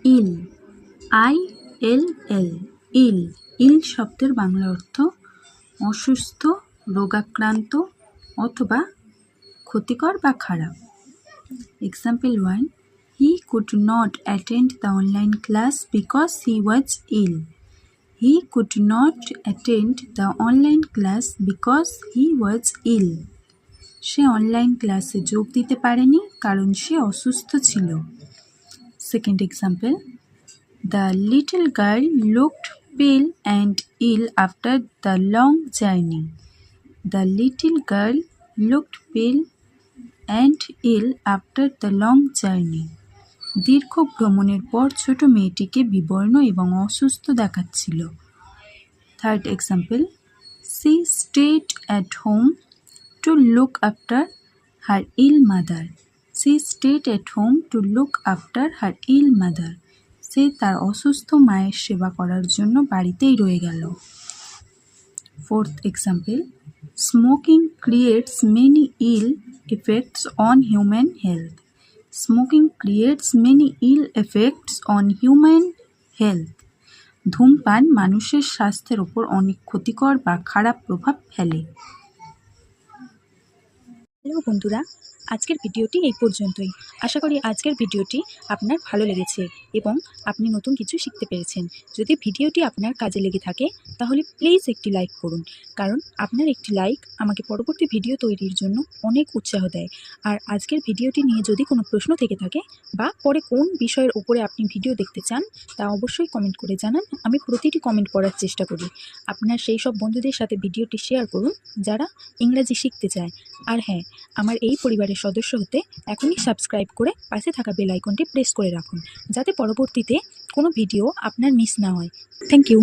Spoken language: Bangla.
ইল, ILL, ইল। ইল শব্দের বাংলা অর্থ অসুস্থ, রোগাক্রান্ত অথবা ক্ষতিকর বা খারাপ। Example 1, he could not attend the online class because he was ill. He could not attend the online class because he was ill. Say online ক্লাসে যোগ দিতে পারেনি কারণ সে অসুস্থ ছিল। Second example, the little girl looked pale and ill after the long journey. The little girl looked pale and ill after the long journey. দীর্ঘ ভ্রমণের পর ছোট মেয়েটিকে বিবর্ণ এবং অসুস্থ দেখাচ্ছিল। Third example, she stayed at home to look after her ill mother. She stayed at home to look after her ill mother. সে তার অসুস্থ মায়ের সেবা করার জন্য বাড়িতেই রয়ে গেল। Fourth example, smoking creates many ill effects on human health. Smoking creates many ill effects on human health. ধূমপান মানুষের স্বাস্থ্যের উপর অনেক ক্ষতিকর বা খারাপ প্রভাব ফেলে। হ্যালো বন্ধুরা, আজকের ভিডিওটি এই পর্যন্তই। আশা করি আজকের ভিডিওটি আপনার ভালো লেগেছে এবং আপনি নতুন কিছু শিখতে পেরেছেন। যদি ভিডিওটি আপনার কাজে লেগে থাকে তাহলে প্লিজ একটি লাইক করুন, কারণ আপনার একটি লাইক আমাকে পরবর্তী ভিডিও তৈরির জন্য অনেক উৎসাহ দেয়। আর আজকের ভিডিওটি নিয়ে যদি কোনো প্রশ্ন থেকে থাকে বা পরে কোন বিষয়ের উপরে আপনি ভিডিও দেখতে চান তা অবশ্যই কমেন্ট করে জানান। আমি প্রতিটি কমেন্ট পড়ার চেষ্টা করি। আপনার সেই সব বন্ধুদের সাথে ভিডিওটি শেয়ার করুন যারা ইংরাজি শিখতে চায়। আর হ্যাঁ, আমার এই পরিবারের সদস্য হতে এখনই সাবস্ক্রাইব করে পাশে থাকা বেল আইকনটি প্রেস করে রাখুন, যাতে পরবর্তীতে কোনো ভিডিও আপনার মিস না হয়। Thank you.